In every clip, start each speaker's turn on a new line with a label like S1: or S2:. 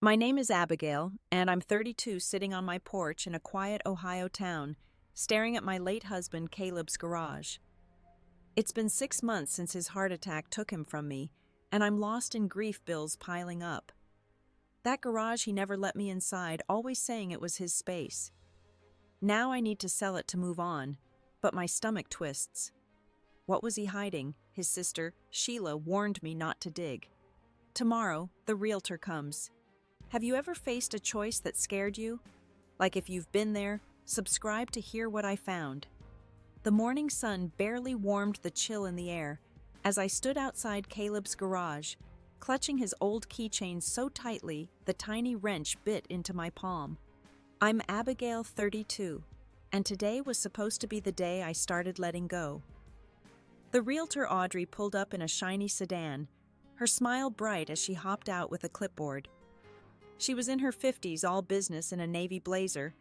S1: My name is Abigail, and I'm 32 sitting on my porch in a quiet Ohio town, staring at my late husband Caleb's garage. It's been 6 months since his heart attack took him from me, and I'm lost in grief bills piling up. That garage he never let me inside, always saying it was his space. Now I need to sell it to move on, but my stomach twists. What was he hiding? His sister, Sheila, warned me not to dig. Tomorrow, the realtor comes. Have you ever faced a choice that scared you? Like if you've been there, subscribe to hear what I found. The morning sun barely warmed the chill in the air as I stood outside Caleb's garage, clutching his old keychain so tightly the tiny wrench bit into my palm. I'm Abigail, 32, and today was supposed to be the day I started letting go. The realtor Audrey pulled up in a shiny sedan, her smile bright as she hopped out with a clipboard. She was in her 50s, all business in a navy blazer,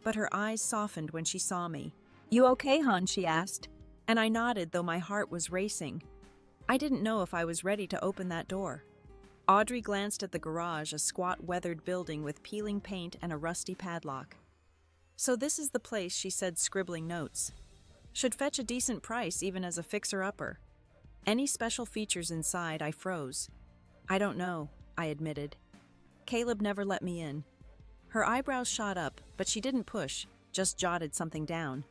S1: but her eyes softened when she saw me. "You okay, hon?" she asked, and I nodded though my heart was racing. I didn't know if I was ready to open that door. Audrey glanced at the garage, a squat weathered building with peeling paint and a rusty padlock. "So this is the place," she said, scribbling notes. "Should fetch a decent price even as a fixer-upper. Any special features inside?" I froze. "I don't know," I admitted. Caleb never let me in. Her eyebrows shot up, but she didn't push, just jotted something down.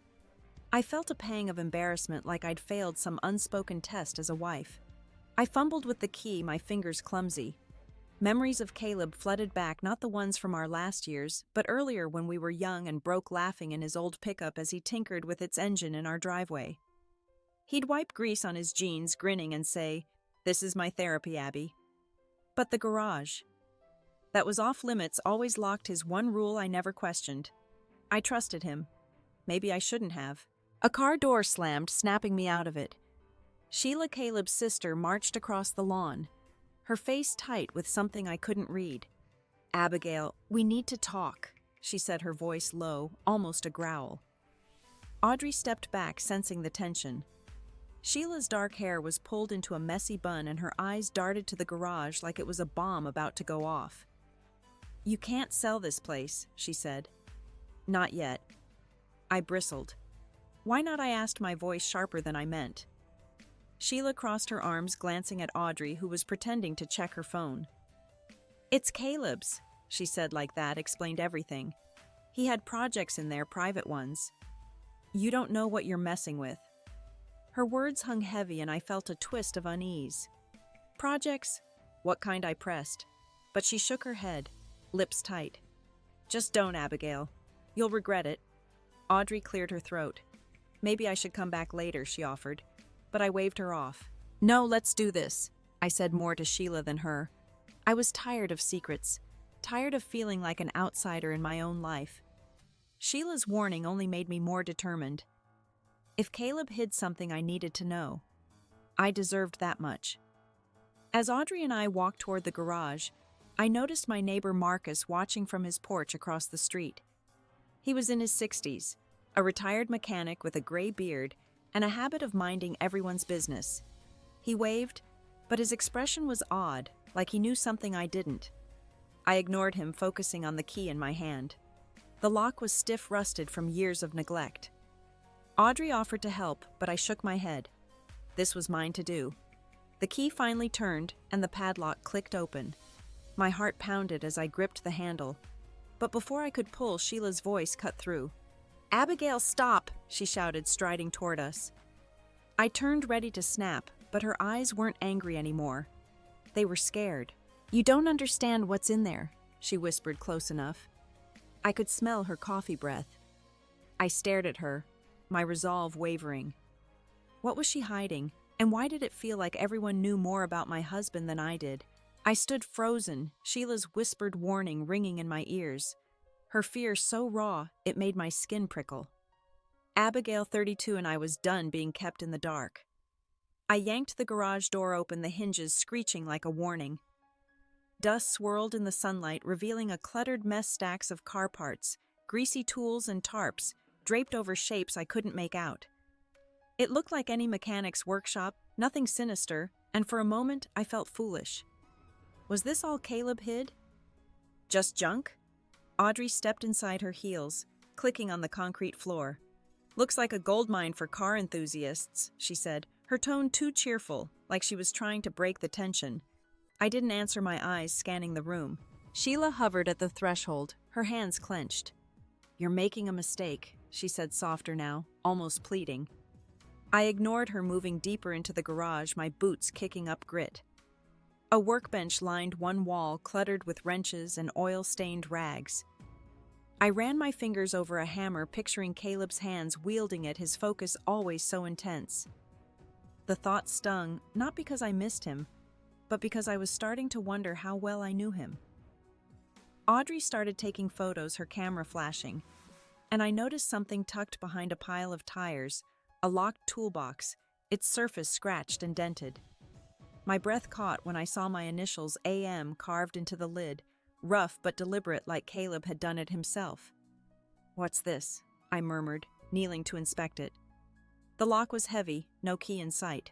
S1: I felt a pang of embarrassment, like I'd failed some unspoken test as a wife. I fumbled with the key, my fingers clumsy. Memories of Caleb flooded back, not the ones from our last years, but earlier when we were young and broke laughing in his old pickup as he tinkered with its engine in our driveway. He'd wipe grease on his jeans, grinning, and say, "This is my therapy, Abby." But the garage, that was off limits, always locked his one rule I never questioned. I trusted him. Maybe I shouldn't have. A car door slammed, snapping me out of it. Sheila, Caleb's sister, marched across the lawn, her face tight with something I couldn't read. "Abigail, we need to talk," she said, her voice low, almost a growl. Audrey stepped back, sensing the tension. Sheila's dark hair was pulled into a messy bun and her eyes darted to the garage like it was a bomb about to go off. "You can't sell this place," she said. "Not yet." I bristled. "Why not?" I asked, my voice sharper than I meant. Sheila crossed her arms, glancing at Audrey, who was pretending to check her phone. "It's Caleb's," she said. Like that explained everything. "He had projects in there, private ones. You don't know what you're messing with." Her words hung heavy and I felt a twist of unease. "Projects? What kind?" I pressed. But she shook her head, lips tight. "Just don't, Abigail. You'll regret it." Audrey cleared her throat. "Maybe I should come back later," she offered, but I waved her off. "No, let's do this," I said, more to Sheila than her. I was tired of secrets, tired of feeling like an outsider in my own life. Sheila's warning only made me more determined. If Caleb hid something I needed to know, I deserved that much. As Audrey and I walked toward the garage, I noticed my neighbor Marcus watching from his porch across the street. He was in his 60s, a retired mechanic with a gray beard and a habit of minding everyone's business. He waved, but his expression was odd, like he knew something I didn't. I ignored him, focusing on the key in my hand. The lock was stiff, rusted from years of neglect. Audrey offered to help, but I shook my head. This was mine to do. The key finally turned, and the padlock clicked open. My heart pounded as I gripped the handle. But before I could pull, Sheila's voice cut through. "Abigail, stop!" she shouted, striding toward us. I turned, ready to snap, but her eyes weren't angry anymore. They were scared. "You don't understand what's in there," she whispered close enough. I could smell her coffee breath. I stared at her, my resolve wavering. What was she hiding, and why did it feel like everyone knew more about my husband than I did? I stood frozen, Sheila's whispered warning ringing in my ears. Her fear so raw, it made my skin prickle. Abigail, 32, and I was done being kept in the dark. I yanked the garage door open, the hinges screeching like a warning. Dust swirled in the sunlight, revealing a cluttered mess, stacks of car parts, greasy tools and tarps, draped over shapes I couldn't make out. It looked like any mechanic's workshop, nothing sinister, and for a moment I felt foolish. Was this all Caleb hid? Just junk? Audrey stepped inside her heels, clicking on the concrete floor. Looks like a gold mine for car enthusiasts, she said, her tone too cheerful, like she was trying to break the tension. I didn't answer, my eyes scanning the room. Sheila hovered at the threshold, her hands clenched. You're making a mistake, she said softer now, almost pleading. I ignored her, moving deeper into the garage, my boots kicking up grit. A workbench lined one wall, cluttered with wrenches and oil-stained rags. I ran my fingers over a hammer, picturing Caleb's hands wielding it, his focus always so intense. The thought stung, not because I missed him, but because I was starting to wonder how well I knew him. Audrey started taking photos, her camera flashing, and I noticed something tucked behind a pile of tires, a locked toolbox, its surface scratched and dented. My breath caught when I saw my initials AM carved into the lid, rough but deliberate, like Caleb had done it himself. What's this? I murmured, kneeling to inspect it. The lock was heavy, no key in sight.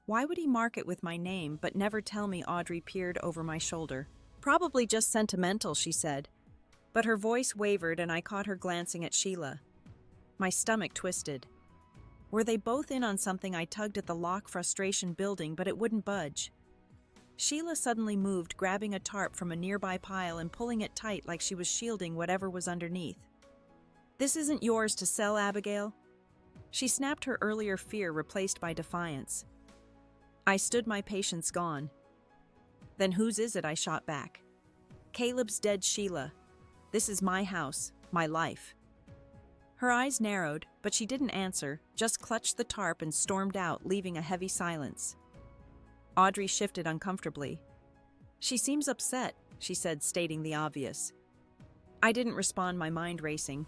S1: Why would he mark it with my name but never tell me? Audrey peered over my shoulder. Probably just sentimental, she said, but her voice wavered and I caught her glancing at Sheila. My stomach twisted. Were they both in on something? I tugged at the lock, frustration building, but it wouldn't budge. Sheila suddenly moved, grabbing a tarp from a nearby pile and pulling it tight like she was shielding whatever was underneath. This isn't yours to sell, Abigail. She snapped, her earlier fear replaced by defiance. I stood, my patience gone. Then whose is it? I shot back. Caleb's dead, Sheila. This is my house, my life. Her eyes narrowed, but she didn't answer, just clutched the tarp and stormed out, leaving a heavy silence. Audrey shifted uncomfortably. She seems upset, she said, stating the obvious. I didn't respond, my mind racing.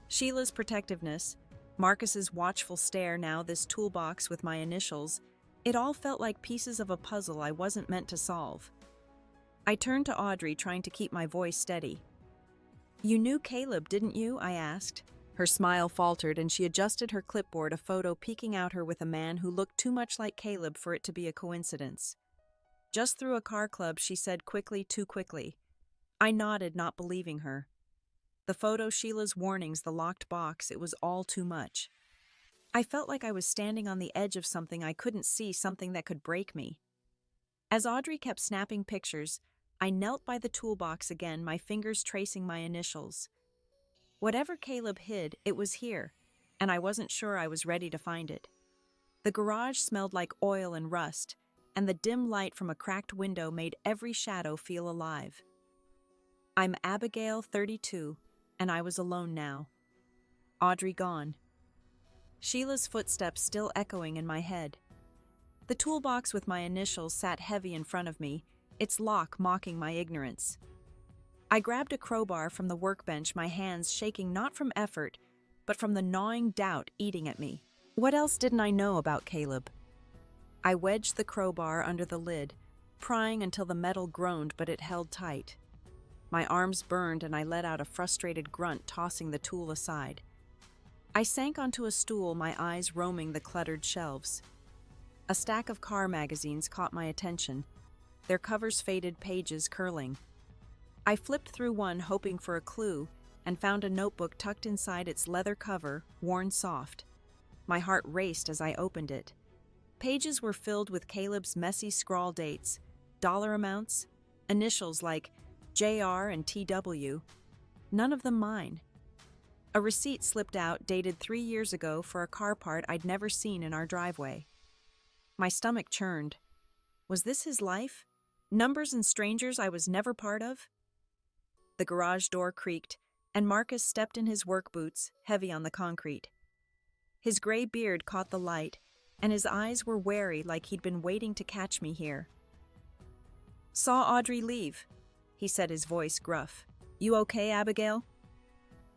S1: Sheila's protectiveness, Marcus's watchful stare, now this toolbox with my initials, it all felt like pieces of a puzzle I wasn't meant to solve. I turned to Audrey, trying to keep my voice steady. You knew Caleb, didn't you? I asked. Her smile faltered and she adjusted her clipboard, a photo peeking out her with a man who looked too much like Caleb for it to be a coincidence. Just through a car club, she said quickly, too quickly. I nodded, not believing her. The photo, Sheila's warnings, the locked box, it was all too much. I felt like I was standing on the edge of something I couldn't see, something that could break me. As Audrey kept snapping pictures, I knelt by the toolbox again, my fingers tracing my initials. Whatever Caleb hid, it was here, and I wasn't sure I was ready to find it. The garage smelled like oil and rust, and the dim light from a cracked window made every shadow feel alive. I'm Abigail, 32, and I was alone now. Audrey gone. Sheila's footsteps still echoing in my head. The toolbox with my initials sat heavy in front of me, its lock mocking my ignorance. I grabbed a crowbar from the workbench, my hands shaking not from effort, but from the gnawing doubt eating at me. What else didn't I know about Caleb? I wedged the crowbar under the lid, prying until the metal groaned, but it held tight. My arms burned and I let out a frustrated grunt, tossing the tool aside. I sank onto a stool, my eyes roaming the cluttered shelves. A stack of car magazines caught my attention, their covers faded, pages curling. I flipped through one, hoping for a clue, and found a notebook tucked inside its leather cover, worn soft. My heart raced as I opened it. Pages were filled with Caleb's messy scrawl dates, dollar amounts, initials like JR and TW, none of them mine. A receipt slipped out, dated 3 years ago, for a car part I'd never seen in our driveway. My stomach churned. Was this his life? Numbers and strangers I was never part of? The garage door creaked, and Marcus stepped in his work boots, heavy on the concrete. His gray beard caught the light, and his eyes were wary, like he'd been waiting to catch me here. Saw Audrey leave, he said, his voice gruff. You okay, Abigail?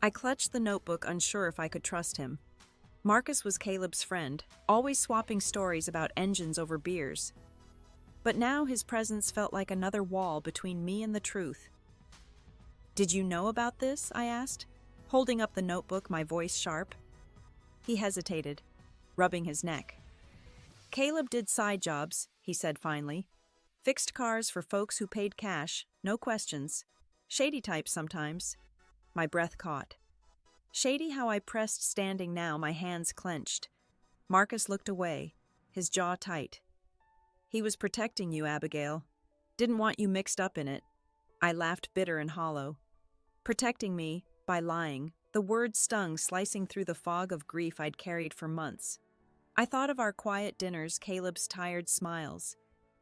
S1: I clutched the notebook, unsure if I could trust him. Marcus was Caleb's friend, always swapping stories about engines over beers. But now his presence felt like another wall between me and the truth. Did you know about this? I asked, holding up the notebook, my voice sharp. He hesitated, rubbing his neck. Caleb did side jobs, he said finally. Fixed cars for folks who paid cash, no questions. Shady type sometimes. My breath caught. Shady how I pressed standing now, my hands clenched. Marcus looked away, his jaw tight. He was protecting you, Abigail. Didn't want you mixed up in it. I laughed bitter and hollow. Protecting me, by lying, the word stung, slicing through the fog of grief I'd carried for months. I thought of our quiet dinners, Caleb's tired smiles,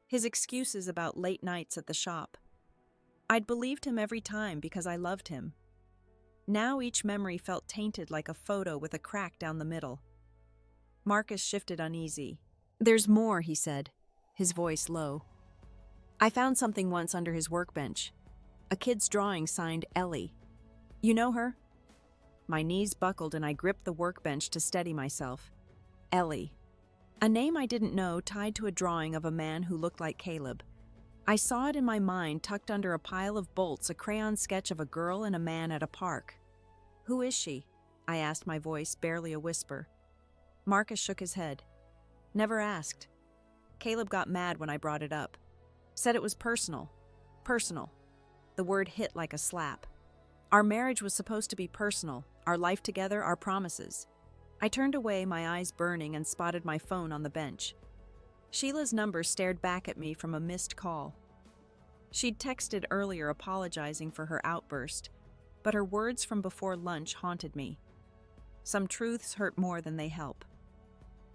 S1: his excuses about late nights at the shop. I'd believed him every time because I loved him. Now each memory felt tainted like a photo with a crack down the middle. Marcus shifted uneasy. "There's more," he said, his voice low. "I found something once under his workbench. A kid's drawing signed Ellie. You know her?" My knees buckled and I gripped the workbench to steady myself. Ellie. A name I didn't know tied to a drawing of a man who looked like Caleb. I saw it in my mind tucked under a pile of bolts, a crayon sketch of a girl and a man at a park. "Who is she?" I asked, my voice barely a whisper. Marcus shook his head. "Never asked. Caleb got mad when I brought it up. Said it was personal. Personal." The word hit like a slap. Our marriage was supposed to be personal, our life together, our promises. I turned away, my eyes burning, and spotted my phone on the bench. Sheila's number stared back at me from a missed call. She'd texted earlier apologizing for her outburst, but her words from before lunch haunted me. Some truths hurt more than they help.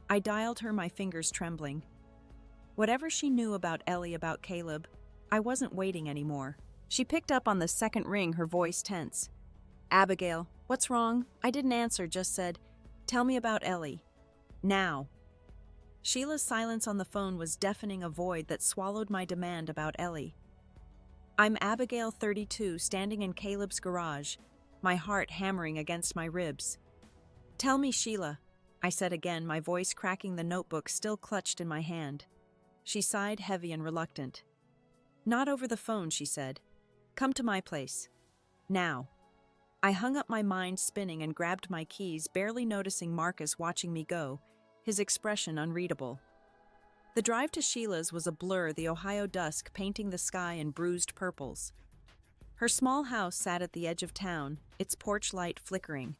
S1: I dialed her, my fingers trembling. Whatever she knew about Ellie, about Caleb, I wasn't waiting anymore. She picked up on the second ring, her voice tense. "Abigail, what's wrong?" I didn't answer, just said, "Tell me about Ellie. Now." Sheila's silence on the phone was deafening, a void that swallowed my demand about Ellie. "I'm Abigail, 32, standing in Caleb's garage, my heart hammering against my ribs." "Tell me, Sheila," I said again, my voice cracking, the notebook still clutched in my hand. She sighed, heavy and reluctant. "Not over the phone," she said. "Come to my place. Now." I hung up, my mind spinning, and grabbed my keys, barely noticing Marcus watching me go, his expression unreadable. The drive to Sheila's was a blur, the Ohio dusk painting the sky in bruised purples. Her small house sat at the edge of town, its porch light flickering.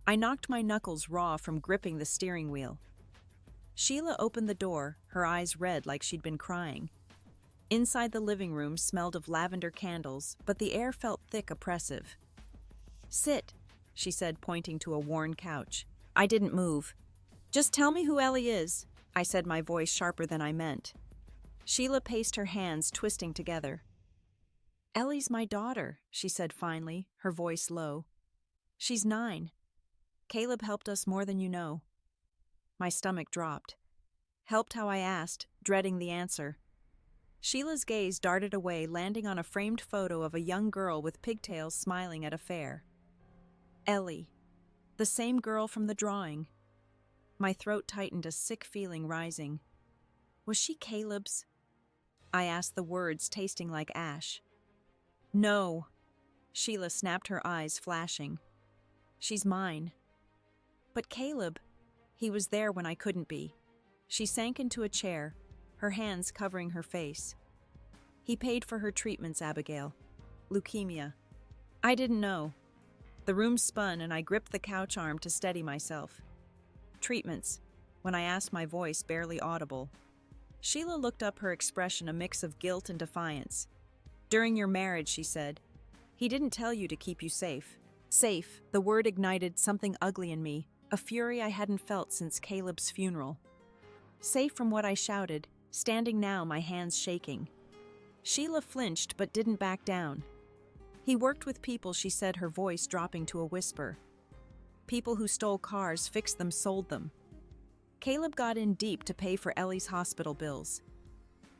S1: I knocked my knuckles raw from gripping the steering wheel. Sheila opened the door, her eyes red like she'd been crying. Inside, the living room smelled of lavender candles, but the air felt thick, oppressive. "Sit," she said, pointing to a worn couch. I didn't move. "Just tell me who Ellie is," I said, my voice sharper than I meant. Sheila paced, her hands twisting together. "Ellie's my daughter," she said finally, her voice low. "She's 9. Caleb helped us more than you know." My stomach dropped. Helped how I asked, dreading the answer. Sheila's gaze darted away, landing on a framed photo of a young girl with pigtails smiling at a fair. Ellie. The same girl from the drawing. My throat tightened, a sick feeling rising. Was she Caleb's? I asked, the words tasting like ash. "No." Sheila snapped, her eyes flashing. "She's mine." "But Caleb, he was there when I couldn't be." She sank into a chair, her hands covering her face. "He paid for her treatments, Abigail. Leukemia." I didn't know. The room spun and I gripped the couch arm to steady myself. "Treatments," when I asked, my voice barely audible. Sheila looked up, her expression a mix of guilt and defiance. "During your marriage," she said. "He didn't tell you to keep you safe." Safe, the word ignited something ugly in me, a fury I hadn't felt since Caleb's funeral. Safe from what I shouted, standing now, my hands shaking. Sheila flinched but didn't back down. "He worked with people," she said, her voice dropping to a whisper. "People who stole cars, fixed them, sold them. Caleb got in deep to pay for Ellie's hospital bills.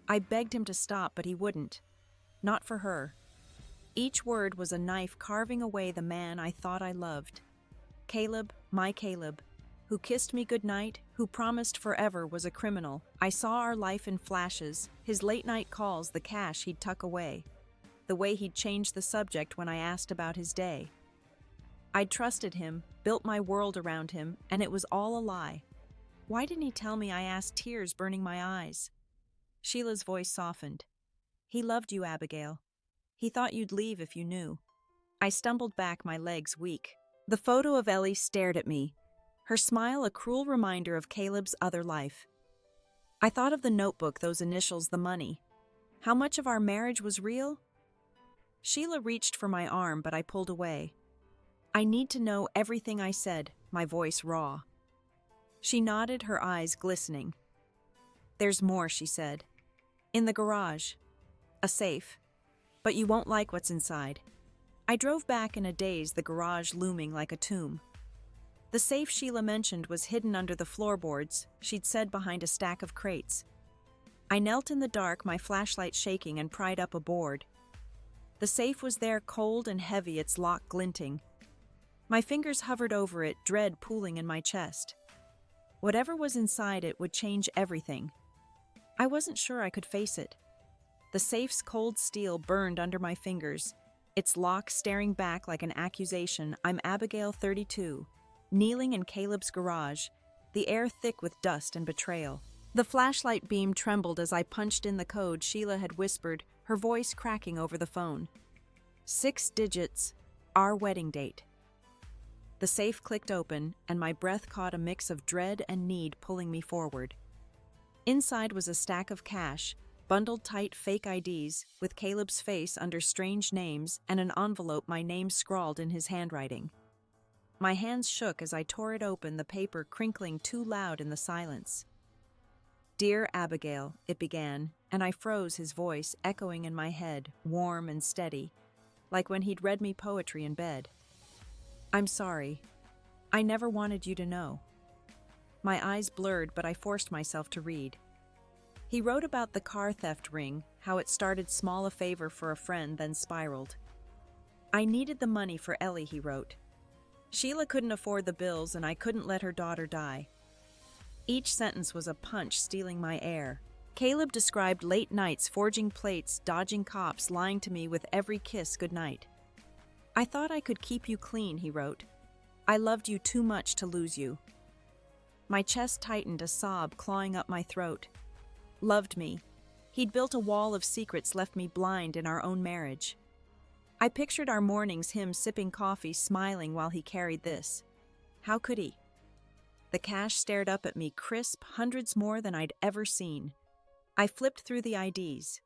S1: I begged him to stop, but he wouldn't. Not for her." Each word was a knife carving away the man I thought I loved. Caleb, my Caleb, who kissed me goodnight, who promised forever, was a criminal. I saw our life in flashes, his late-night calls, the cash he'd tuck away, the way he'd change the subject when I asked about his day. I'd trusted him, built my world around him, and it was all a lie. Why didn't he tell me? I asked, tears burning my eyes. Sheila's voice softened. "He loved you, Abigail. He thought you'd leave if you knew. I stumbled back, my legs weak. The photo of Ellie stared at me, her smile a cruel reminder of Caleb's other life. I thought of the notebook, those initials, the money. How much of our marriage was real? Sheila reached for my arm, but I pulled away. I need to know everything, I said, my voice raw. She nodded, her eyes glistening. There's more, she said. In the garage. A safe. But you won't like what's inside. I drove back in a daze, the garage looming like a tomb. The safe Sheila mentioned was hidden under the floorboards, she'd said, behind a stack of crates. I knelt in the dark, my flashlight shaking, and pried up a board. The safe was there, cold and heavy, its lock glinting. My fingers hovered over it, dread pooling in my chest. Whatever was inside it would change everything. I wasn't sure I could face it. The safe's cold steel burned under my fingers, its lock staring back like an accusation. I'm Abigail, 32, kneeling in Caleb's garage, the air thick with dust and betrayal. The flashlight beam trembled as I punched in the code Sheila had whispered, her voice cracking over the phone. 6 digits, our wedding date. The safe clicked open, and my breath caught a mix of dread and need pulling me forward. Inside was a stack of cash, bundled tight, fake IDs, with Caleb's face under strange names and an envelope, my name scrawled in his handwriting. My hands shook as I tore it open, the paper crinkling too loud in the silence. Dear Abigail, it began, and I froze, his voice echoing in my head, warm and steady, like when he'd read me poetry in bed. I'm sorry. I never wanted you to know. My eyes blurred, but I forced myself to read. He wrote about the car theft ring, how it started small, a favor for a friend, then spiraled. I needed the money for Ellie, he wrote. Sheila couldn't afford the bills, and I couldn't let her daughter die. Each sentence was a punch stealing my air. Caleb described late nights, forging plates, dodging cops, lying to me with every kiss goodnight. I thought I could keep you clean, he wrote. I loved you too much to lose you. My chest tightened, a sob clawing up my throat. Loved me. He'd built a wall of secrets, left me blind in our own marriage. I pictured our mornings, him sipping coffee, smiling while he carried this. How could he? The cash stared up at me, crisp, hundreds more than I'd ever seen. I flipped through the IDs.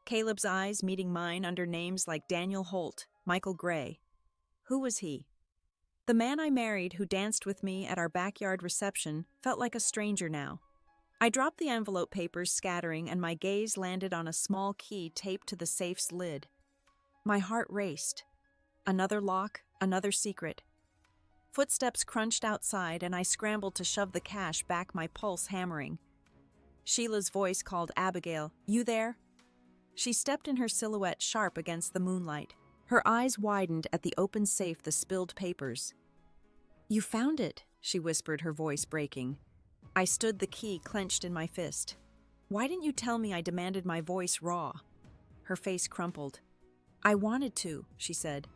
S1: Caleb's eyes meeting mine under names like Daniel Holt, Michael Gray. Who was he? The man I married, who danced with me at our backyard reception, felt like a stranger now. I dropped the envelope papers scattering, and my gaze landed on a small key taped to the safe's lid. My heart raced. Another lock, another secret. Footsteps crunched outside, and I scrambled to shove the cash back, my pulse hammering. Sheila's voice called, Abigail, you there? She stepped in, her silhouette sharp against the moonlight. Her eyes widened at the open safe, the spilled papers. You found it, she whispered, her voice breaking. I stood, the key clenched in my fist. Why didn't you tell me? I demanded, my voice raw. Her face crumpled. I wanted to, she said.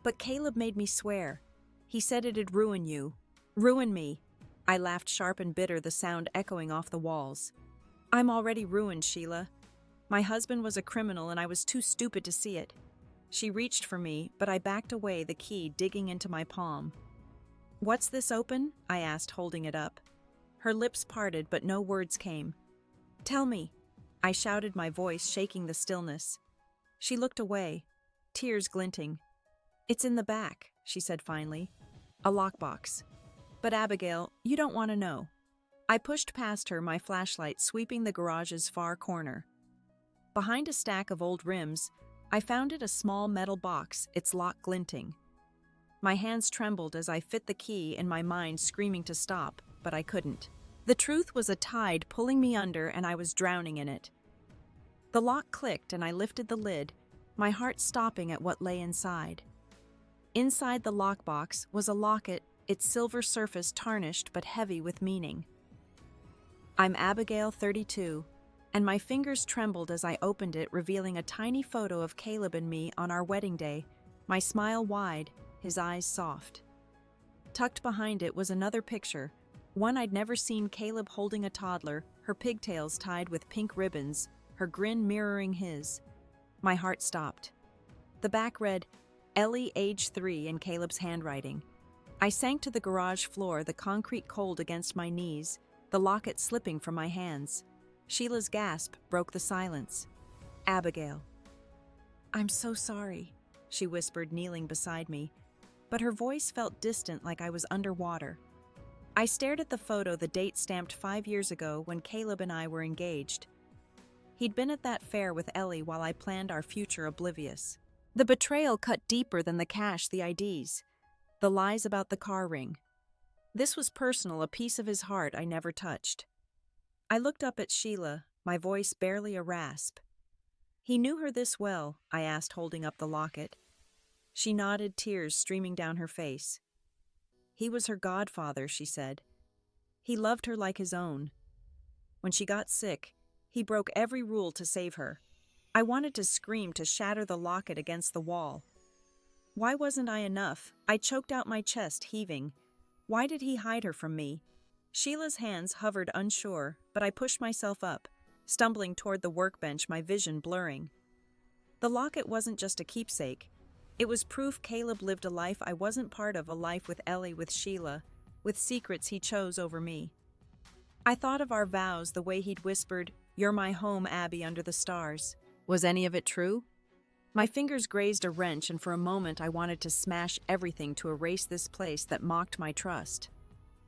S1: But Caleb made me swear. He said it'd ruin you. Ruin me. I laughed, sharp and bitter, the sound echoing off the walls. I'm already ruined, Sheila. My husband was a criminal, and I was too stupid to see it. She reached for me, but I backed away, the key digging into my palm. What's this open? I asked, holding it up. Her lips parted, but no words came. Tell me, I shouted, my voice shaking the stillness. She looked away, tears glinting. It's in the back, she said finally. A lockbox. But Abigail, you don't want to know. I pushed past her, my flashlight sweeping the garage's far corner. Behind a stack of old rims, I found a small metal box, its lock glinting. My hands trembled as I fit the key in my mind, screaming to stop, but I couldn't. The truth was a tide pulling me under, and I was drowning in it. The lock clicked, and I lifted the lid, my heart stopping at what lay inside. Inside the lockbox was a locket, its silver surface tarnished but heavy with meaning. I'm Abigail, 32, and my fingers trembled as I opened it, revealing a tiny photo of Caleb and me on our wedding day, my smile wide, his eyes soft. Tucked behind it was another picture, one I'd never seen, Caleb holding a toddler, her pigtails tied with pink ribbons, her grin mirroring his. My heart stopped. The back read, Ellie, age 3, in Caleb's handwriting. I sank to the garage floor, the concrete cold against my knees, the locket slipping from my hands. Sheila's gasp broke the silence. Abigail. I'm so sorry, she whispered, kneeling beside me, but her voice felt distant, like I was underwater. I stared at the photo, the date stamped 5 years ago when Caleb and I were engaged. He'd been at that fair with Ellie while I planned our future, oblivious. The betrayal cut deeper than the cash, the IDs, the lies about the car ring. This was personal, a piece of his heart I never touched. I looked up at Sheila, my voice barely a rasp. He knew her this well, I asked, holding up the locket. She nodded, tears streaming down her face. He was her godfather, she said. He loved her like his own. When she got sick, he broke every rule to save her. I wanted to scream, to shatter the locket against the wall. Why wasn't I enough? I choked out, my chest heaving. Why did he hide her from me? Sheila's hands hovered, unsure, but I pushed myself up, stumbling toward the workbench, my vision blurring. The locket wasn't just a keepsake. It was proof Caleb lived a life I wasn't part of, a life with Ellie, with Sheila, with secrets he chose over me. I thought of our vows, the way he'd whispered, "You're my home, Abby, under the stars." Was any of it true? My fingers grazed a wrench, and for a moment I wanted to smash everything to erase this place that mocked my trust.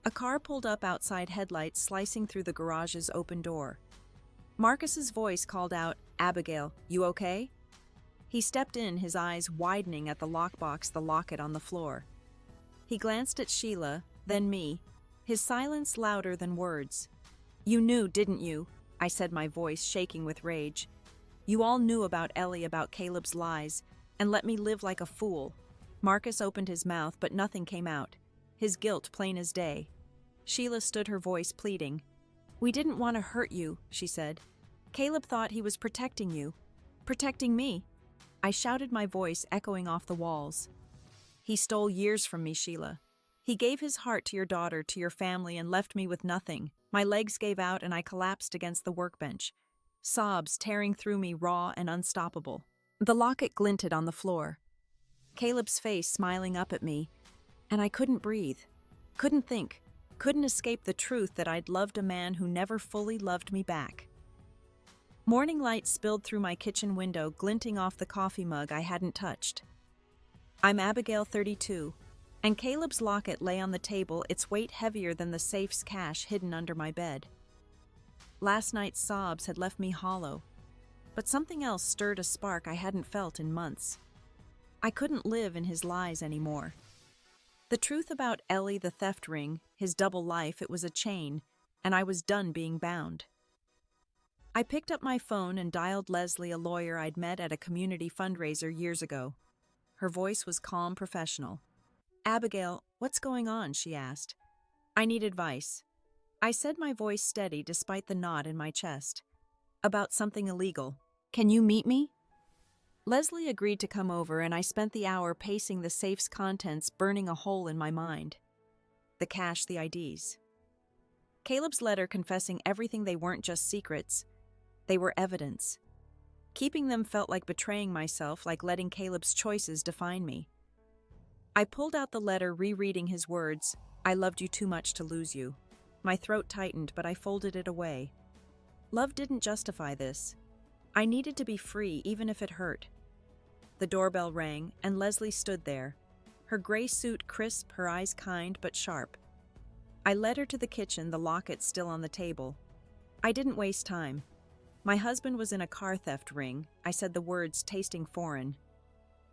S1: A car pulled up outside, headlights slicing through the garage's open door. Marcus's voice called out, "Abigail, you okay?" He stepped in, his eyes widening at the lockbox, the locket on the floor. He glanced at Sheila, then me, his silence louder than words. "You knew, didn't you?" I said, my voice shaking with rage. "You all knew about Ellie, about Caleb's lies, and let me live like a fool." Marcus opened his mouth, but nothing came out, his guilt plain as day. Sheila stood, her voice pleading. "We didn't want to hurt you," she said. "Caleb thought he was protecting you. Protecting me." I shouted, my voice echoing off the walls. "He stole years from me, Sheila. He gave his heart to your daughter, to your family, and left me with nothing." My legs gave out and I collapsed against the workbench, sobs tearing through me, raw and unstoppable. The locket glinted on the floor. Caleb's face smiling up at me, and I couldn't breathe, couldn't think, couldn't escape the truth that I'd loved a man who never fully loved me back. Morning light spilled through my kitchen window, glinting off the coffee mug I hadn't touched. I'm Abigail, 32, and Caleb's locket lay on the table, its weight heavier than the safe's cash hidden under my bed. Last night's sobs had left me hollow, but something else stirred, a spark I hadn't felt in months. I couldn't live in his lies anymore. The truth about Ellie, the theft ring, his double life, it was a chain, and I was done being bound. I picked up my phone and dialed Leslie, a lawyer I'd met at a community fundraiser years ago. Her voice was calm, professional. "Abigail, what's going on?" she asked. "I need advice." I said, my voice steady despite the knot in my chest. "About something illegal. Can you meet me?" Leslie agreed to come over, and I spent the hour pacing the safe's contents, burning a hole in my mind. The cash, the IDs. Caleb's letter confessing everything, they weren't just secrets. They were evidence. Keeping them felt like betraying myself, like letting Caleb's choices define me. I pulled out the letter, rereading his words, "I loved you too much to lose you." My throat tightened, but I folded it away. Love didn't justify this. I needed to be free, even if it hurt. The doorbell rang, and Leslie stood there, her gray suit crisp, her eyes kind but sharp. I led her to the kitchen, the locket still on the table. I didn't waste time. My husband was in a car theft ring. I said the words, tasting foreign.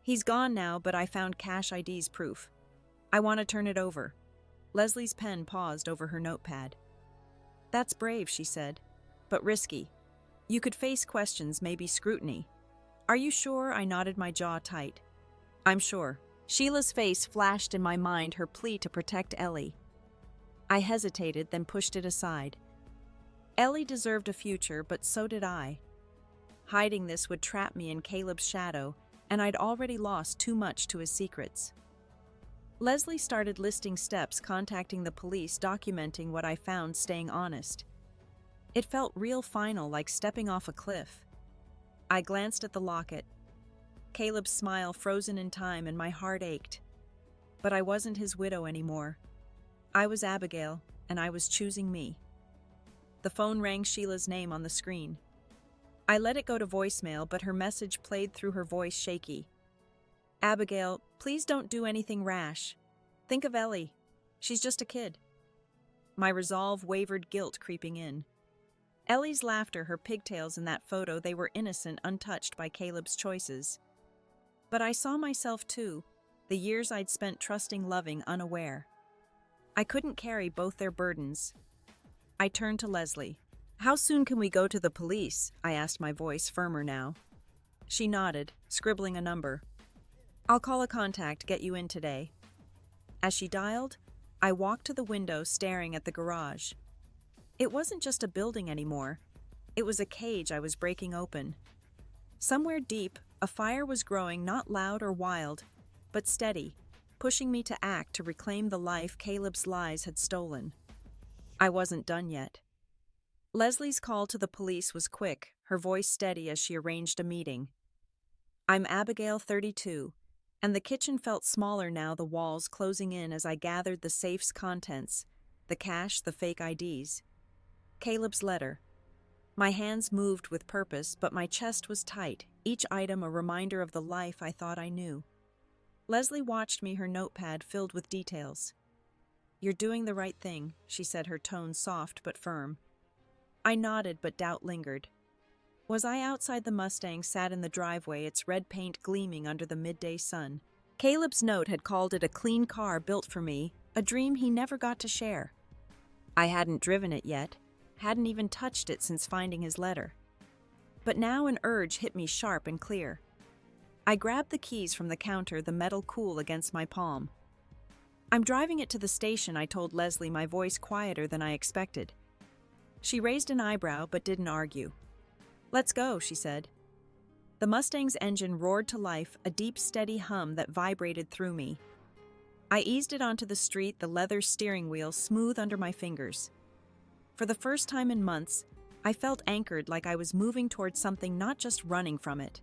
S1: He's gone now, but I found cash IDs proof. I want to turn it over. Leslie's pen paused over her notepad. "That's brave," she said, "but risky. You could face questions, maybe scrutiny." "Are you sure?" I nodded, my jaw tight. "I'm sure." Sheila's face flashed in my mind, her plea to protect Ellie. I hesitated, then pushed it aside. Ellie deserved a future, but so did I. Hiding this would trap me in Caleb's shadow, and I'd already lost too much to his secrets. Leslie started listing steps, contacting the police, documenting what I found, staying honest. It felt real, final, like stepping off a cliff. I glanced at the locket. Caleb's smile frozen in time and my heart ached. But I wasn't his widow anymore. I was Abigail, and I was choosing me. The phone rang Sheila's name on the screen. I let it go to voicemail, but her message played through her voice shaky. Abigail, please don't do anything rash. Think of Ellie. She's just a kid. My resolve wavered, guilt creeping in. Ellie's laughter, her pigtails in that photo, they were innocent, untouched by Caleb's choices. But I saw myself too, the years I'd spent trusting, loving, unaware. I couldn't carry both their burdens. I turned to Leslie. How soon can we go to the police? I asked, my voice firmer now. She nodded, scribbling a number. I'll call a contact, get you in today. As she dialed, I walked to the window, staring at the garage. It wasn't just a building anymore. It was a cage I was breaking open. Somewhere deep, a fire was growing, not loud or wild, but steady, pushing me to act, to reclaim the life Caleb's lies had stolen. I wasn't done yet. Leslie's call to the police was quick, her voice steady as she arranged a meeting. I'm Abigail, 32, and the kitchen felt smaller now, the walls closing in as I gathered the safe's contents, the cash, the fake IDs. Caleb's letter. My hands moved with purpose, but my chest was tight, each item a reminder of the life I thought I knew. Leslie watched me, her notepad filled with details. You're doing the right thing, she said, her tone soft but firm. I nodded, but doubt lingered. Was I outside? The Mustang sat in the driveway, its red paint gleaming under the midday sun. Caleb's note had called it a clean car built for me, a dream he never got to share. I hadn't driven it yet, hadn't even touched it since finding his letter. But now an urge hit me sharp and clear. I grabbed the keys from the counter, the metal cool against my palm. I'm driving it to the station, I told Leslie, my voice quieter than I expected. She raised an eyebrow but didn't argue. Let's go, she said. The Mustang's engine roared to life, a deep, steady hum that vibrated through me. I eased it onto the street, the leather steering wheel smooth under my fingers. For the first time in months, I felt anchored, like I was moving towards something, not just running from it.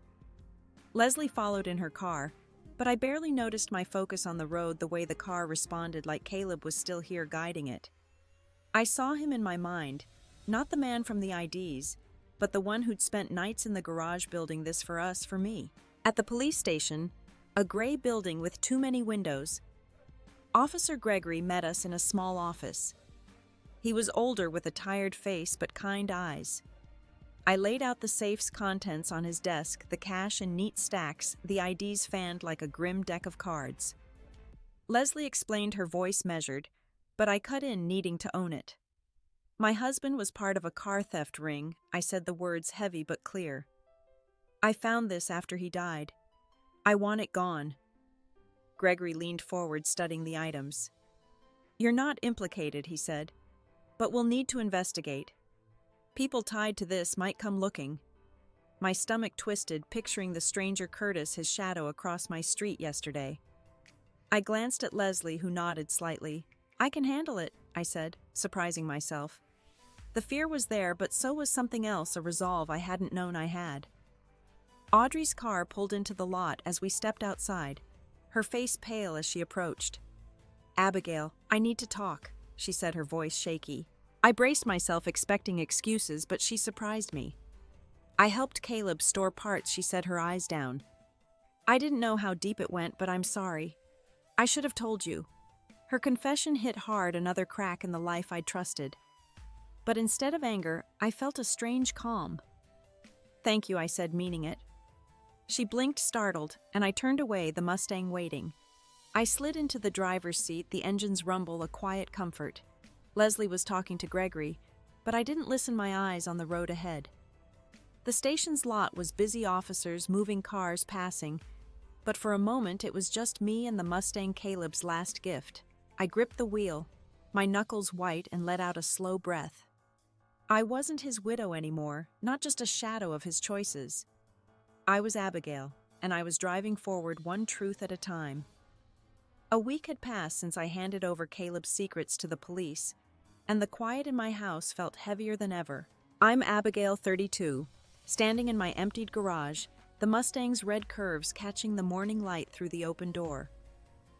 S1: Leslie followed in her car, but I barely noticed my focus on the road, the way the car responded, like Caleb was still here guiding it. I saw him in my mind, not the man from the IDs, but the one who'd spent nights in the garage building this for us, for me. At the police station, a gray building with too many windows, Officer Gregory met us in a small office. He was older, with a tired face but kind eyes. I laid out the safe's contents on his desk, the cash in neat stacks, the IDs fanned like a grim deck of cards. Leslie explained, her voice measured, but I cut in, needing to own it. My husband was part of a car theft ring, I said, the words heavy but clear. I found this after he died. I want it gone. Gregory leaned forward, studying the items. You're not implicated, he said, but we'll need to investigate. People tied to this might come looking. My stomach twisted, picturing the stranger Curtis, his shadow across my street yesterday. I glanced at Leslie, who nodded slightly. I can handle it, I said, surprising myself. The fear was there, but so was something else, a resolve I hadn't known I had. Audrey's car pulled into the lot as we stepped outside, her face pale as she approached. Abigail, I need to talk, she said, her voice shaky. I braced myself, expecting excuses, but she surprised me. I helped Caleb store parts, she said, her eyes down. I didn't know how deep it went, but I'm sorry. I should have told you. Her confession hit hard, another crack in the life I'd trusted. But instead of anger, I felt a strange calm. Thank you, I said, meaning it. She blinked, startled, and I turned away, the Mustang waiting. I slid into the driver's seat, the engine's rumble a quiet comfort. Leslie was talking to Gregory, but I didn't listen, my eyes on the road ahead. The station's lot was busy, officers, moving cars passing, but for a moment it was just me and the Mustang, Caleb's last gift. I gripped the wheel, my knuckles white, and let out a slow breath. I wasn't his widow anymore, not just a shadow of his choices. I was Abigail, and I was driving forward, one truth at a time. A week had passed since I handed over Caleb's secrets to the police, and the quiet in my house felt heavier than ever. I'm Abigail, 32, standing in my emptied garage, the Mustang's red curves catching the morning light through the open door.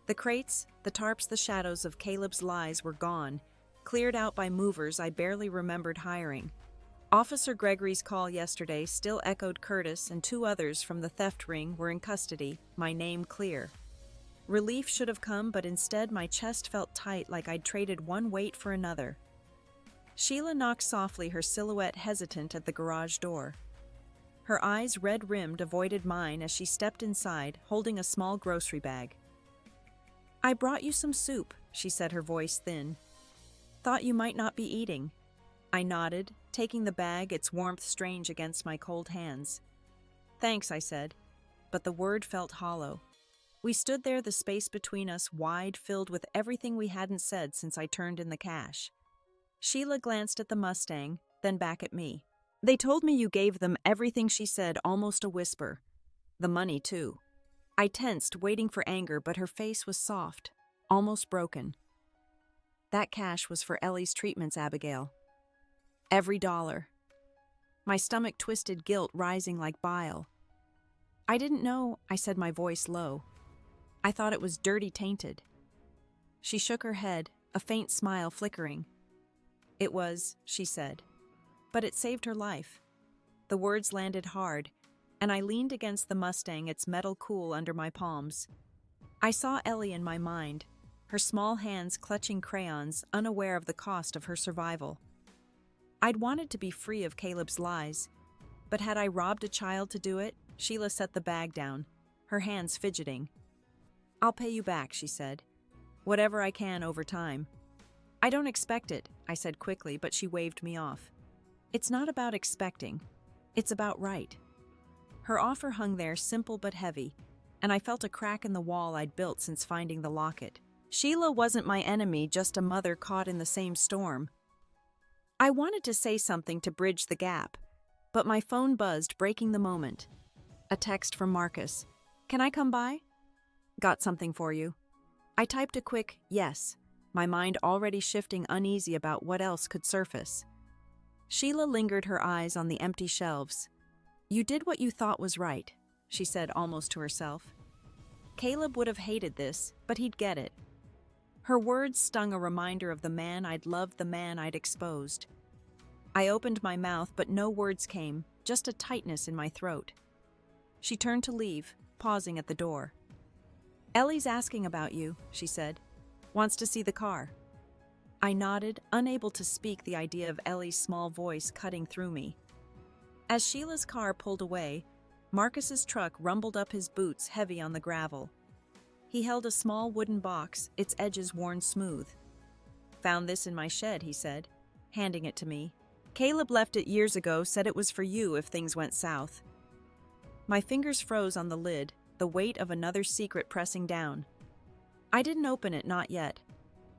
S1: The crates, the tarps, the shadows of Caleb's lies were gone, cleared out by movers I barely remembered hiring. Officer Gregory's call yesterday still echoed. Curtis and 2 others from the theft ring were in custody, my name clear. Relief should have come, but instead my chest felt tight, like I'd traded one weight for another. Sheila knocked softly, her silhouette hesitant at the garage door. Her eyes, red-rimmed, avoided mine as she stepped inside, holding a small grocery bag. "I brought you some soup," she said, her voice thin. "Thought you might not be eating." I nodded, taking the bag, its warmth strange against my cold hands. "Thanks," I said, but the word felt hollow. We stood there, the space between us wide, filled with everything we hadn't said since I turned in the cash. Sheila glanced at the Mustang, then back at me. "They told me you gave them everything," she said, almost a whisper. "The money, too." I tensed, waiting for anger, but her face was soft, almost broken. "That cash was for Ellie's treatments, Abigail. Every dollar." My stomach twisted, guilt rising like bile. "I didn't know," I said, my voice low. "I thought it was dirty, tainted." She shook her head, a faint smile flickering. "It was," she said. "But it saved her life." The words landed hard, and I leaned against the Mustang, its metal cool under my palms. I saw Ellie in my mind, her small hands clutching crayons, unaware of the cost of her survival. I'd wanted to be free of Caleb's lies, but had I robbed a child to do it? Sheila set the bag down, her hands fidgeting. "I'll pay you back," she said. "Whatever I can over time." "I don't expect it," I said quickly, but she waved me off. "It's not about expecting. It's about right." Her offer hung there, simple but heavy, and I felt a crack in the wall I'd built since finding the locket. Sheila wasn't my enemy, just a mother caught in the same storm. I wanted to say something to bridge the gap, but my phone buzzed, breaking the moment. A text from Marcus. "Can I come by?" "Got something for you." I typed a quick yes, my mind already shifting, uneasy about what else could surface. Sheila lingered, her eyes on the empty shelves. "You did what you thought was right," she said almost to herself. Caleb would have hated this, but he'd get it. Her words stung, a reminder of the man I'd loved, the man I'd exposed. I opened my mouth, but no words came, just a tightness in my throat. She turned to leave, pausing at the door. "Ellie's asking about you," she said. "Wants to see the car." I nodded, unable to speak, the idea of Ellie's small voice cutting through me. As Sheila's car pulled away, Marcus's truck rumbled up, his boots heavy on the gravel. He held a small wooden box, its edges worn smooth. "Found this in my shed," he said, handing it to me. "Caleb left it years ago, said it was for you if things went south." My fingers froze on the lid, the weight of another secret pressing down. I didn't open it, not yet,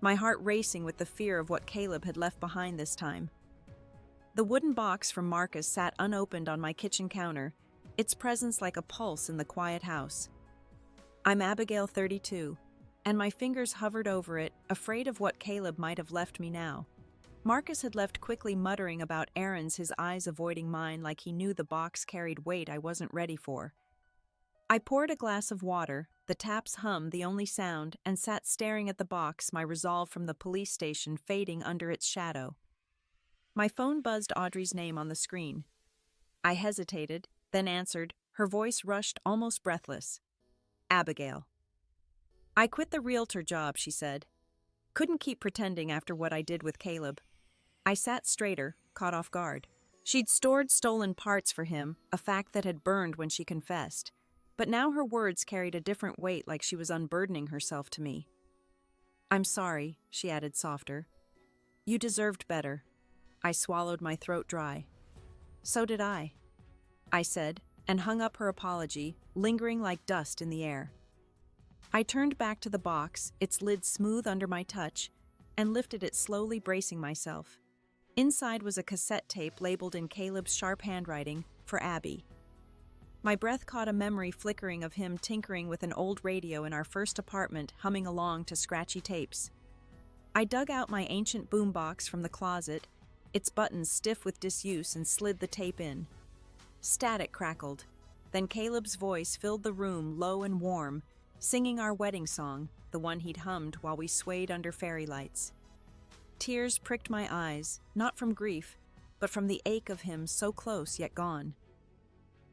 S1: my heart racing with the fear of what Caleb had left behind this time. The wooden box from Marcus sat unopened on my kitchen counter, its presence like a pulse in the quiet house. "I'm Abigail, 32, and my fingers hovered over it, afraid of what Caleb might have left me now. Marcus had left quickly, muttering about errands, his eyes avoiding mine like he knew the box carried weight I wasn't ready for. I poured a glass of water, the taps hummed the only sound, and sat staring at the box, my resolve from the police station fading under its shadow. My phone buzzed, Audrey's name on the screen. I hesitated, then answered, her voice rushed, almost breathless. "Abigail." "I quit the realtor job," she said. "Couldn't keep pretending after what I did with Caleb." I sat straighter, caught off guard. She'd stored stolen parts for him, a fact that had burned when she confessed. But now her words carried a different weight, like she was unburdening herself to me. "I'm sorry," she added softer. "You deserved better." I swallowed, my throat dry. "So did I said, and hung up her apology, lingering like dust in the air. I turned back to the box, its lid smooth under my touch, and lifted it slowly, bracing myself. Inside was a cassette tape labeled in Caleb's sharp handwriting, for Abby. My breath caught a memory flickering of him tinkering with an old radio in our first apartment, humming along to scratchy tapes. I dug out my ancient boombox from the closet, its buttons stiff with disuse, and slid the tape in. Static crackled. Then Caleb's voice filled the room low and warm, singing our wedding song, the one he'd hummed while we swayed under fairy lights. Tears pricked my eyes, not from grief, but from the ache of him so close yet gone.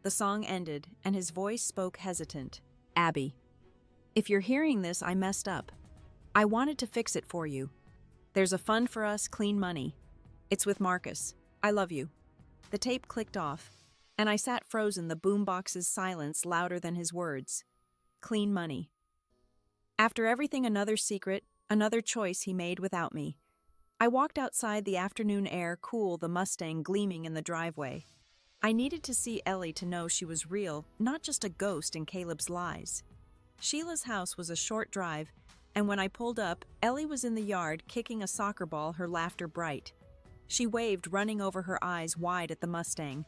S1: The song ended, and his voice spoke hesitant. "Abby, if you're hearing this, I messed up. I wanted to fix it for you. There's a fund for us, clean money. It's with Marcus. I love you." The tape clicked off, and I sat frozen, the boombox's silence louder than his words. Clean money. After everything, another secret, another choice he made without me. I walked outside, the afternoon air cool, the Mustang gleaming in the driveway. I needed to see Ellie to know she was real, not just a ghost in Caleb's lies. Sheila's house was a short drive, and when I pulled up, Ellie was in the yard kicking a soccer ball, her laughter bright. She waved, running over, her eyes wide at the Mustang.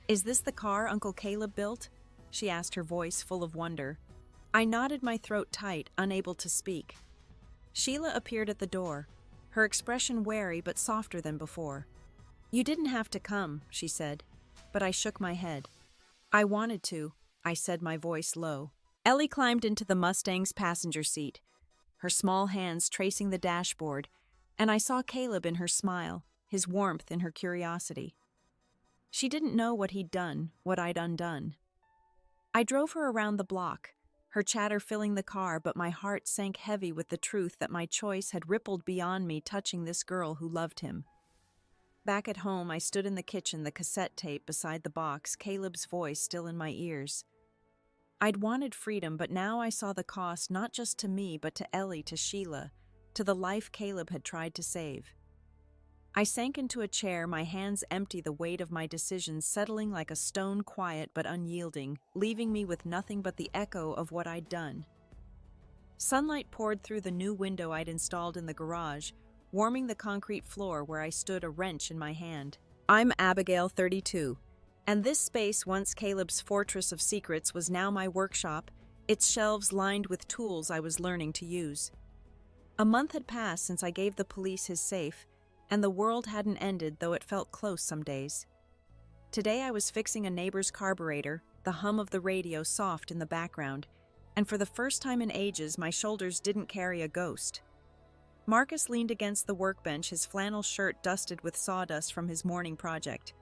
S1: "Is this the car Uncle Caleb built?" she asked, her voice full of wonder. I nodded, my throat tight, unable to speak. Sheila appeared at the door, her expression wary but softer than before. "You didn't have to come," she said, but I shook my head. "I wanted to," I said, my voice low. Ellie climbed into the Mustang's passenger seat, her small hands tracing the dashboard, and I saw Caleb in her smile, his warmth in her curiosity. She didn't know what he'd done, what I'd undone. I drove her around the block, her chatter filling the car, but my heart sank heavy with the truth that my choice had rippled beyond me, touching this girl who loved him. Back at home, I stood in the kitchen, the cassette tape beside the box, Caleb's voice still in my ears. I'd wanted freedom, but now I saw the cost, not just to me, but to Ellie, to Sheila, to the life Caleb had tried to save. I sank into a chair, my hands empty, the weight of my decisions settling like a stone, quiet but unyielding, leaving me with nothing but the echo of what I'd done. Sunlight poured through the new window I'd installed in the garage, warming the concrete floor where I stood, a wrench in my hand. I'm Abigail, 32, and this space, once Caleb's fortress of secrets, was now my workshop, its shelves lined with tools I was learning to use. A month had passed since I gave the police his safe, and the world hadn't ended, though it felt close some days. Today I was fixing a neighbor's carburetor, the hum of the radio soft in the background, and for the first time in ages my shoulders didn't carry a ghost. Marcus leaned against the workbench, his flannel shirt dusted with sawdust from his morning project.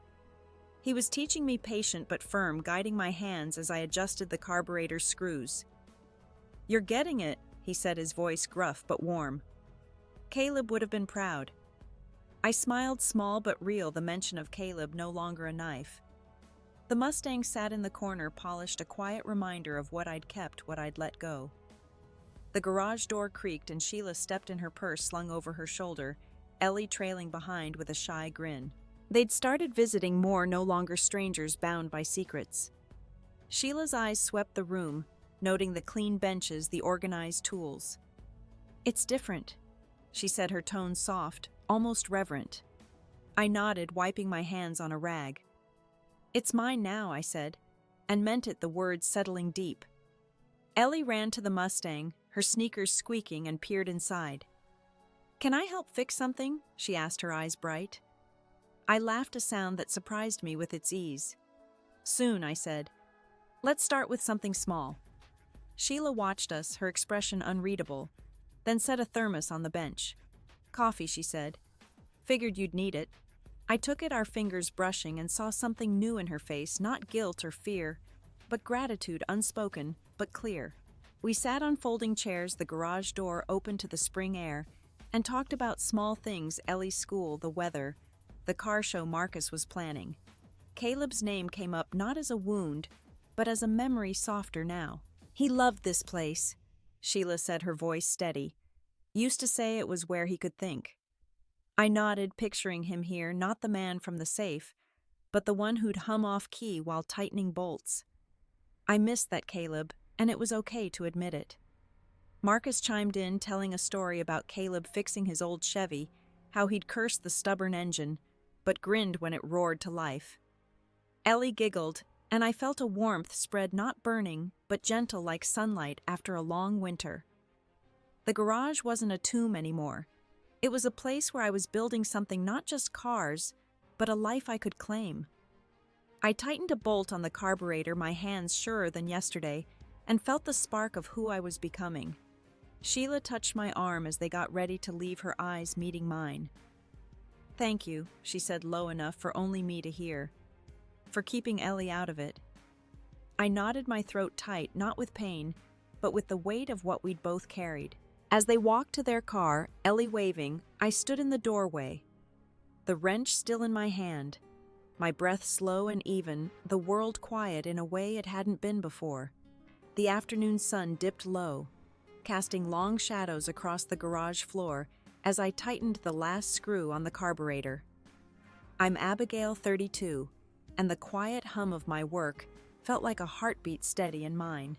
S1: He was teaching me, patient but firm, guiding my hands as I adjusted the carburetor's screws. "You're getting it," he said, his voice gruff but warm. Caleb would have been proud. I smiled, small but real, the mention of Caleb no longer a knife. The Mustang sat in the corner, polished, a quiet reminder of what I'd kept, what I'd let go. The garage door creaked and Sheila stepped in, her purse slung over her shoulder, Ellie trailing behind with a shy grin. They'd started visiting more, no longer strangers bound by secrets. Sheila's eyes swept the room, noting the clean benches, the organized tools. "It's different," she said, her tone soft, almost reverent. I nodded, wiping my hands on a rag. "It's mine now," I said, and meant it, the words settling deep. Ellie ran to the Mustang, her sneakers squeaking, and peered inside. "Can I help fix something?" she asked, her eyes bright. I laughed, a sound that surprised me with its ease. "Soon," I said. "Let's start with something small." Sheila watched us, her expression unreadable, then set a thermos on the bench. "Coffee," she said. "Figured you'd need it." I took it, our fingers brushing, and saw something new in her face, not guilt or fear, but gratitude, unspoken, but clear. We sat on folding chairs, the garage door open to the spring air, and talked about small things, Ellie's school, the weather, the car show Marcus was planning. Caleb's name came up not as a wound, but as a memory, softer now. "He loved this place," Sheila said, her voice steady. "Used to say it was where he could think." I nodded, picturing him here, not the man from the safe, but the one who'd hum off key while tightening bolts. I missed that Caleb, and it was okay to admit it. Marcus chimed in, telling a story about Caleb fixing his old Chevy, how he'd cursed the stubborn engine, but grinned when it roared to life. Ellie giggled, and I felt a warmth spread, not burning, but gentle like sunlight after a long winter. The garage wasn't a tomb anymore. It was a place where I was building something, not just cars, but a life I could claim. I tightened a bolt on the carburetor, my hands surer than yesterday, and felt the spark of who I was becoming. Sheila touched my arm as they got ready to leave, her eyes meeting mine. "Thank you," she said low enough for only me to hear. "For keeping Ellie out of it." I nodded, my throat tight, not with pain, but with the weight of what we'd both carried. As they walked to their car, Ellie waving, I stood in the doorway, the wrench still in my hand, my breath slow and even, the world quiet in a way it hadn't been before. The afternoon sun dipped low, casting long shadows across the garage floor as I tightened the last screw on the carburetor. I'm Abigail, 32, and the quiet hum of my work felt like a heartbeat steady in mine.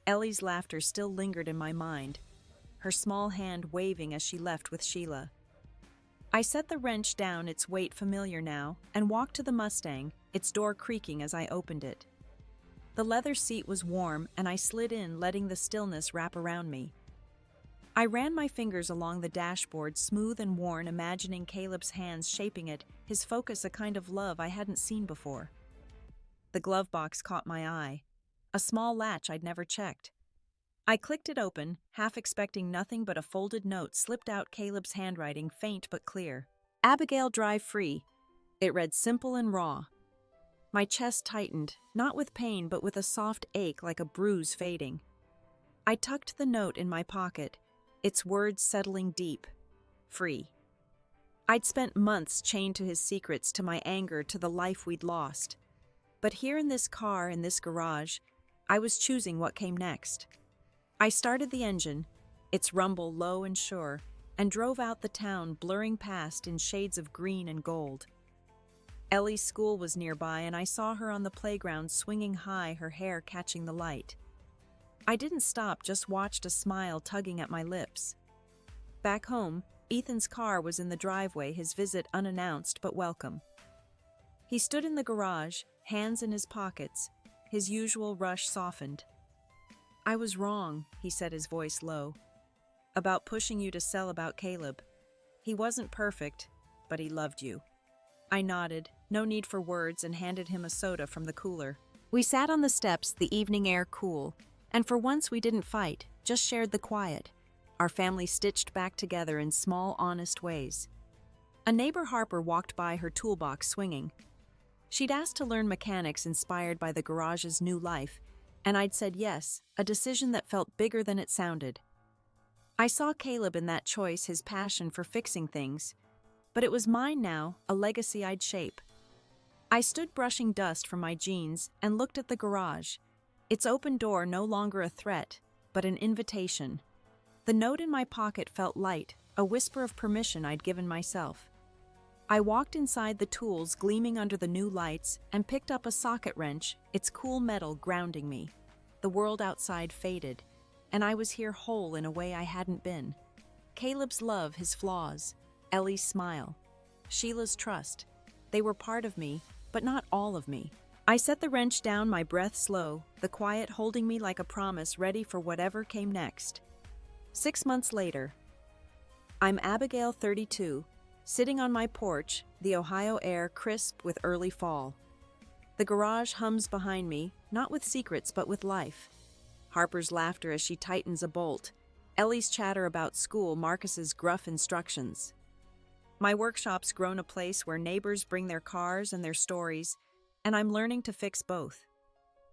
S1: Ellie's laughter still lingered in my mind, her small hand waving as she left with Sheila. I set the wrench down, its weight familiar now, and walked to the Mustang, its door creaking as I opened it. The leather seat was warm, and I slid in, letting the stillness wrap around me. I ran my fingers along the dashboard, smooth and worn, imagining Caleb's hands shaping it, his focus a kind of love I hadn't seen before. The glove box caught my eye, a small latch I'd never checked. I clicked it open, half expecting nothing but a folded note slipped out, Caleb's handwriting, faint but clear. "Abigail, drive free." It read simple and raw. My chest tightened, not with pain but with a soft ache like a bruise fading. I tucked the note in my pocket, its words settling deep. Free. I'd spent months chained to his secrets, to my anger, to the life we'd lost. But here in this car, in this garage, I was choosing what came next. I started the engine, its rumble low and sure, and drove out the town, blurring past in shades of green and gold. Ellie's school was nearby, and I saw her on the playground swinging high, her hair catching the light. I didn't stop, just watched, a smile tugging at my lips. Back home, Ethan's car was in the driveway, his visit unannounced but welcome. He stood in the garage, hands in his pockets, his usual rush softened. "I was wrong," he said, his voice low, "about pushing you to sell about Caleb. He wasn't perfect, but he loved you." I nodded, no need for words, and handed him a soda from the cooler. We sat on the steps, the evening air cool, and for once we didn't fight, just shared the quiet, our family stitched back together in small, honest ways. A neighbor, Harper, walked by, her toolbox swinging. She'd asked to learn mechanics inspired by the garage's new life, and I'd said yes, a decision that felt bigger than it sounded. I saw Caleb in that choice, his passion for fixing things, but it was mine now, a legacy I'd shape. I stood brushing dust from my jeans and looked at the garage, its open door no longer a threat, but an invitation. The note in my pocket felt light, a whisper of permission I'd given myself. I walked inside, the tools gleaming under the new lights, and picked up a socket wrench, its cool metal grounding me. The world outside faded, and I was here whole in a way I hadn't been. Caleb's love, his flaws, Ellie's smile, Sheila's trust. They were part of me, but not all of me. I set the wrench down, my breath slow, the quiet holding me like a promise, ready for whatever came next. 6 months later. I'm Abigail, 32, sitting on my porch, the Ohio air crisp with early fall. The garage hums behind me, not with secrets but with life. Harper's laughter as she tightens a bolt, Ellie's chatter about school, Marcus's gruff instructions. My workshop's grown a place where neighbors bring their cars and their stories, and I'm learning to fix both.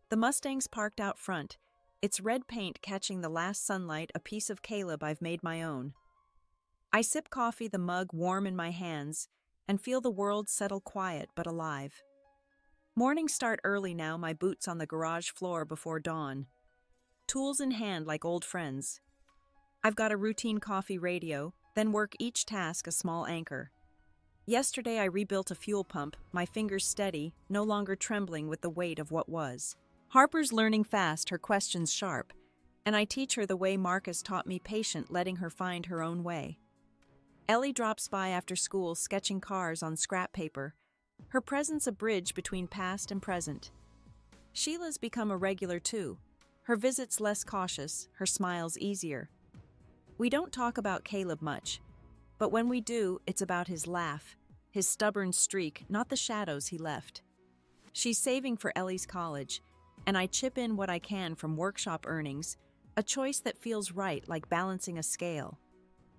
S1: The Mustang's parked out front, its red paint catching the last sunlight, a piece of Caleb I've made my own. I sip coffee, the mug warm in my hands, and feel the world settle quiet but alive. Mornings start early now, my boots on the garage floor before dawn. Tools in hand like old friends. I've got a routine coffee radio, then work each task a small anchor. Yesterday I rebuilt a fuel pump, my fingers steady, no longer trembling with the weight of what was. Harper's learning fast, her questions sharp, and I teach her the way Marcus taught me, patient, letting her find her own way. Ellie drops by after school, sketching cars on scrap paper, her presence a bridge between past and present. Sheila's become a regular too, her visits less cautious, her smiles easier. We don't talk about Caleb much, but when we do, it's about his laugh, his stubborn streak, not the shadows he left. She's saving for Ellie's college, and I chip in what I can from workshop earnings, a choice that feels right, like balancing a scale.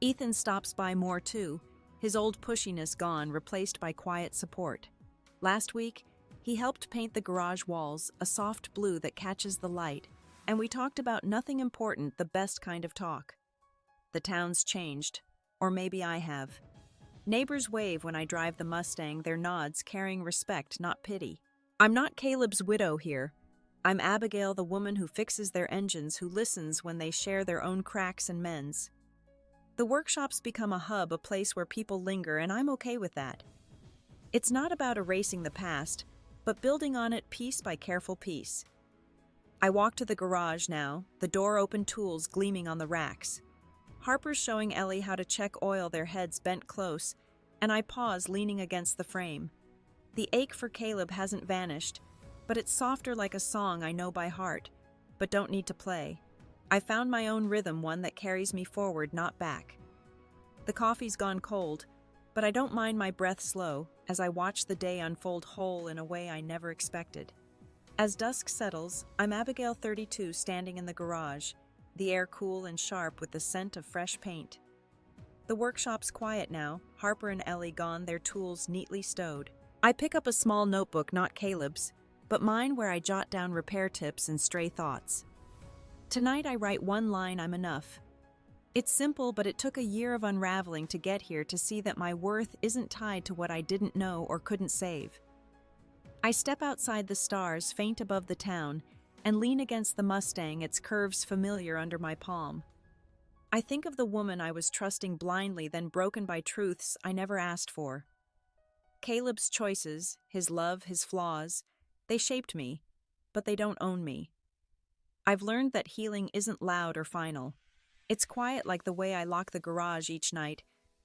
S1: Ethan stops by more too, his old pushiness gone, replaced by quiet support. Last week, he helped paint the garage walls a soft blue that catches the light, and we talked about nothing important, the best kind of talk. The town's changed, or maybe I have. Neighbors wave when I drive the Mustang, their nods carrying respect, not pity. I'm not Caleb's widow here. I'm Abigail, the woman who fixes their engines, who listens when they share their own cracks and mends. The workshop's become a hub, a place where people linger, and I'm okay with that. It's not about erasing the past, but building on it piece by careful piece. I walk to the garage now, the door open, tools gleaming on the racks. Harper's showing Ellie how to check oil, their heads bent close, and I pause, leaning against the frame. The ache for Caleb hasn't vanished, but it's softer, like a song I know by heart, but don't need to play. I found my own rhythm, one that carries me forward, not back. The coffee's gone cold, but I don't mind my breath slow as I watch the day unfold whole in a way I never expected. As dusk settles, I'm Abigail, 32, standing in the garage, the air cool and sharp with the scent of fresh paint. The workshop's quiet now, Harper and Ellie gone, their tools neatly stowed. I pick up a small notebook, not Caleb's, but mine, where I jot down repair tips and stray thoughts. Tonight I write one line, I'm enough. It's simple, but it took a year of unraveling to get here, to see that my worth isn't tied to what I didn't know or couldn't save. I step outside the stars, faint above the town, and lean against the Mustang, its curves familiar under my palm. I think of the woman I was trusting blindly, then broken by truths I never asked for. Caleb's choices, his love, his flaws, they shaped me, but they don't own me. I've learned that healing isn't loud or final. It's quiet, like the way I lock the garage each night,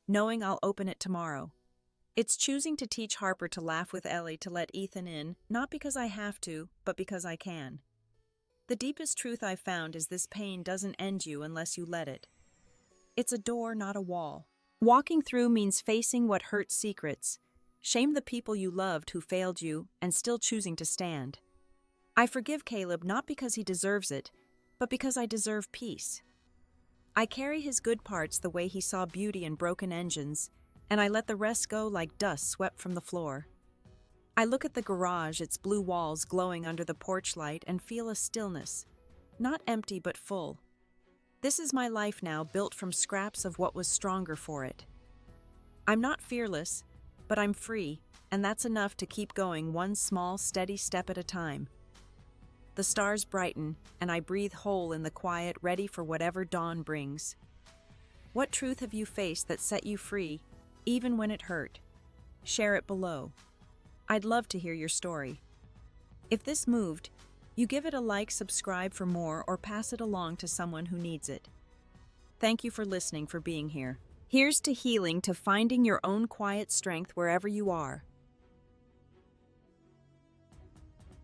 S1: knowing I'll open it tomorrow. It's choosing to teach Harper to laugh with Ellie, to let Ethan in, not because I have to, but because I can. The deepest truth I've found is this: pain doesn't end you unless you let it. It's a door, not a wall. Walking through means facing what hurts, secrets, shame the people you loved who failed you, and still choosing to stand. I forgive Caleb not because he deserves it, but because I deserve peace. I carry his good parts, the way he saw beauty in broken engines, and I let the rest go like dust swept from the floor. I look at the garage, its blue walls glowing under the porch light, and feel a stillness, not empty but full. This is my life now, built from scraps of what was stronger for it. I'm not fearless, but I'm free, and that's enough to keep going, one small, steady step at a time. The stars brighten, and I breathe whole in the quiet, ready for whatever dawn brings. What truth have you faced that set you free, even when it hurt? Share it below. I'd love to hear your story. If this moved, you give it a like, subscribe for more, or pass it along to someone who needs it. Thank you for listening, for being here. Here's to healing, to finding your own quiet strength wherever you are.